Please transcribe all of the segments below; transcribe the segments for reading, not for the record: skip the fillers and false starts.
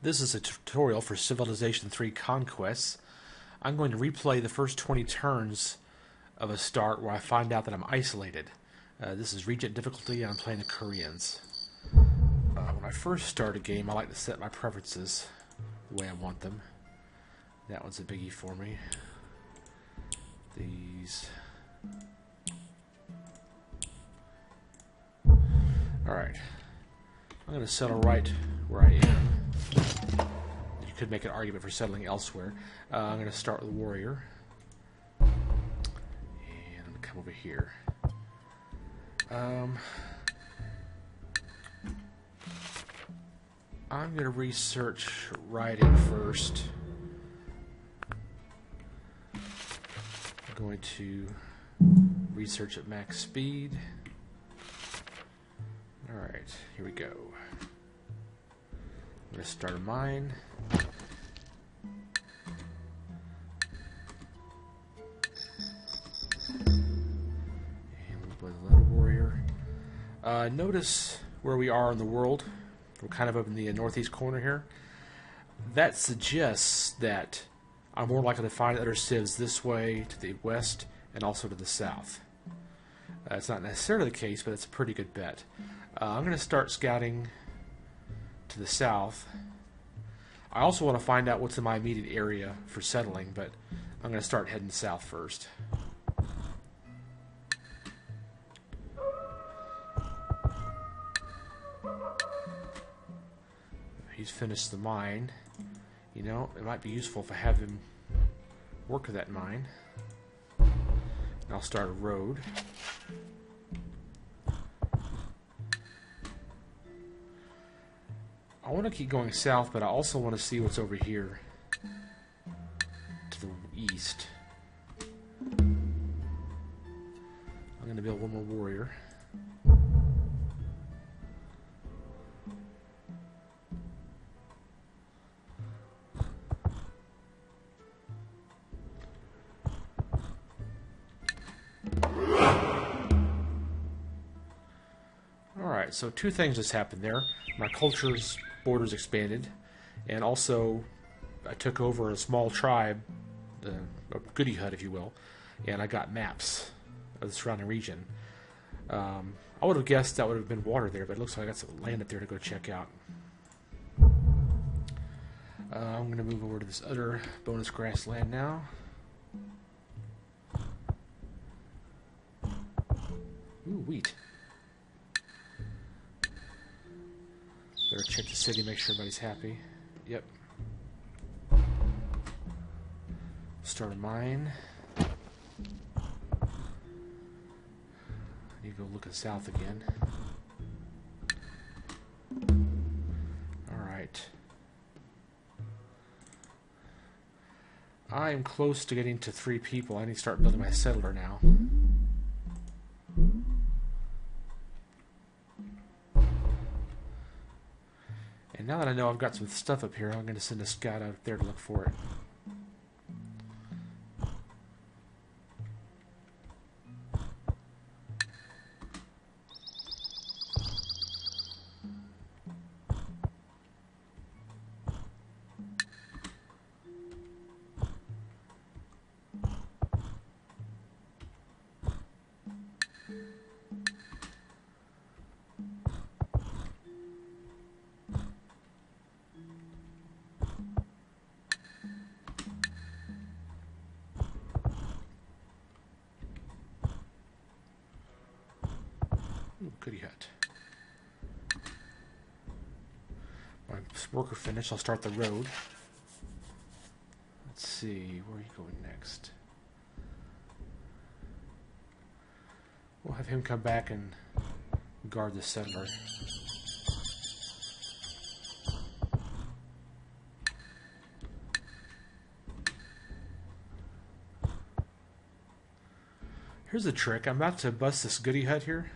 This is a tutorial for Civilization III Conquests. I'm going to replay the first 20 turns of a start where I find out that I'm isolated. This is Regent difficulty and I'm playing the Koreans. When I first start a game, I like to set my preferences the way I want them. That one's a biggie for me. These. Alright. I'm going to settle right where I am. You could make an argument for settling elsewhere. I'm going to start with warrior. And I'm going to come over here. I'm going to research riding first. I'm going to research at max speed. Alright, here we go. I'm going to start a mine. And we'll play the letter warrior. Notice where we are in the world. We're kind of up in the northeast corner here. That suggests that I'm more likely to find other civs this way to the west and also to the south. It's not necessarily the case, but it's a pretty good bet. I'm going to start scouting to the south. I also want to find out what's in my immediate area for settling, but I'm going to start heading south first. He's finished the mine. You know, it might be useful if I have him work at that mine. And I'll start a road. I want to keep going south, but I also want to see what's over here to the east. I'm going to build one more warrior. Alright, so two things just happened there. My culture's borders expanded, and also I took over a small tribe, a goody hut if you will, and I got maps of the surrounding region. I would have guessed that would have been water there, but it looks like I got some land up there to go check out. I'm going to move over to this other bonus grassland now. Ooh, wheat. Better check the city, make sure everybody's happy. Yep. Start a mine. I need to go look at south again. Alright. I am close to getting to 3 people. I need to start building my settler now. And now that I know I've got some stuff up here, I'm going to send a scout out there to look for it. Ooh, goody hut. My worker finished, I'll start the road. Let's see, where are you going next? We'll have him come back and guard the settler. Here's a trick. I'm about to bust this goody hut here.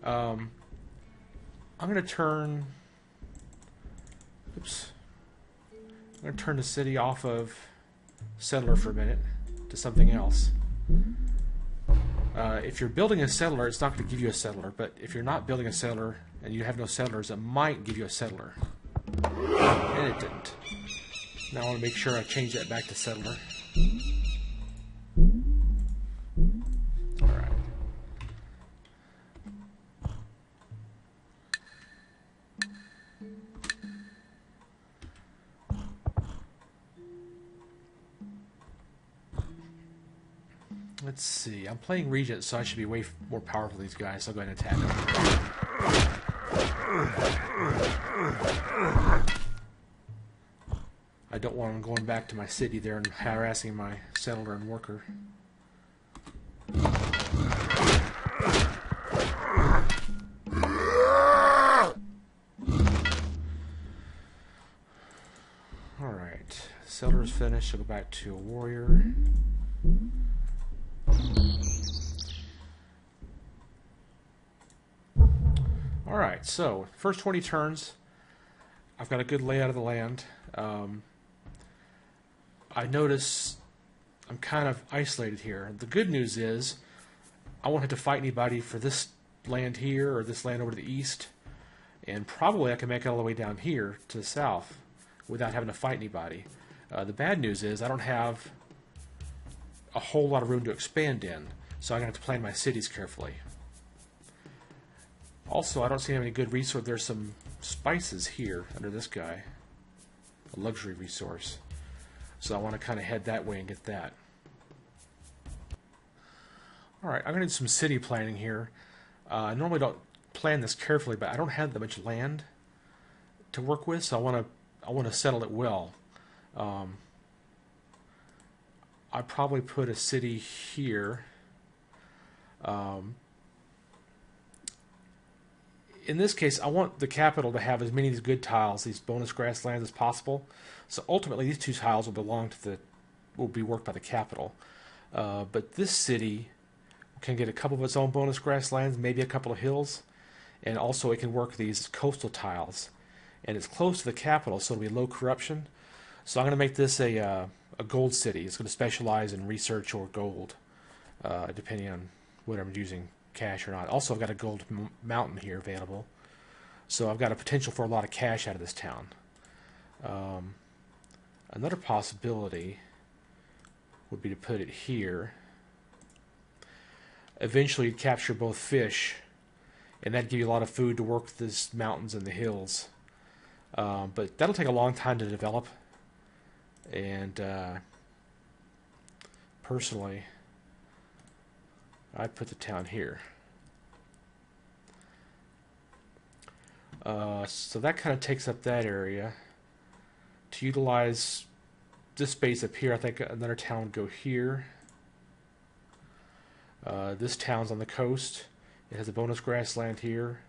I'm going to turn... Oops. I'm going to turn the city off of settler for a minute to something else. If you're building a settler, it's not going to give you a settler, but if you're not building a settler and you have no settlers, it might give you a settler. And it didn't. Now I want to make sure I change that back to settler. Alright. Let's see. I'm playing Regent, so I should be way more powerful than these guys, so I'll go ahead and attack them. I don't want them going back to my city there and harassing my settler and worker. Alright. Settler's finished. I'll go back to a warrior. Alright, so first 20 turns, I've got a good layout of the land. I notice I'm kind of isolated here. The good news is I won't have to fight anybody for this land here or this land over to the east, and probably I can make it all the way down here to the south without having to fight anybody. The bad news is I don't have a whole lot of room to expand in, so I'm going to have to plan my cities carefully. Also, I don't see any good resource. There's some spices here under this guy, a luxury resource. So I want to kind of head that way and get that. Alright, I'm going to do some city planning here. I normally don't plan this carefully, but I don't have that much land to work with, so I want to settle it well. I'd probably put a city here. In this case, I want the capital to have as many of these good tiles, these bonus grasslands, as possible. So ultimately, these two tiles will be worked by the capital. But this city can get a couple of its own bonus grasslands, maybe a couple of hills, and also it can work these coastal tiles. And it's close to the capital, so it'll be low corruption. So I'm going to make this a gold city. It's going to specialize in research or gold, depending on whether I'm using cash or not. Also, I've got a gold mountain here available, so I've got a potential for a lot of cash out of this town. Another possibility would be to put it here. Eventually, you'd capture both fish, and that'd give you a lot of food to work these mountains and the hills. But that'll take a long time to develop, and personally, I'd put the town here. So that kind of takes up that area. To utilize this space up here, I think another town would go here. This town's on the coast. It has a bonus grassland here.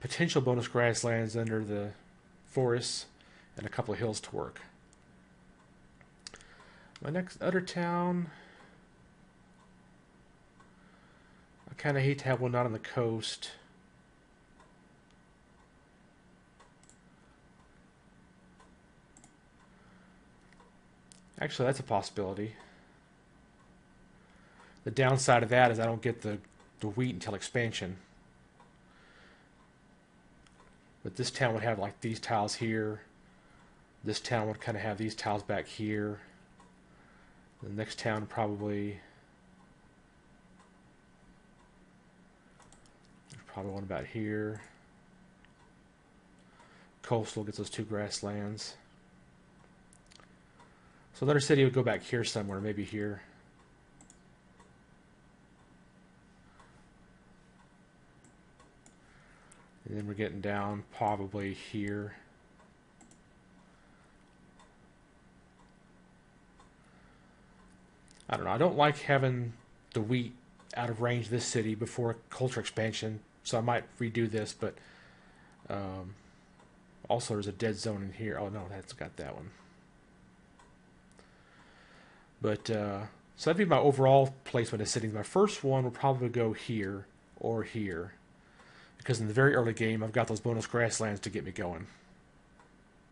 Potential bonus grasslands under the forests, and a couple of hills to work. My next other town, I kind of hate to have one not on the coast. Actually, that's a possibility. The downside of that is I don't get the wheat until expansion. But this town would have like these tiles here. This town would kind of have these tiles back here. The next town probably one about here. Coastal gets those two grasslands. So another city would go back here somewhere, maybe here. And then we're getting down probably here. I don't know. I don't like having the wheat out of range of this city before culture expansion, so I might redo this, but also there's a dead zone in here. Oh no, that's got that one. But so that'd be my overall placement of cities. My first one will probably go here or here, because in the very early game I've got those bonus grasslands to get me going.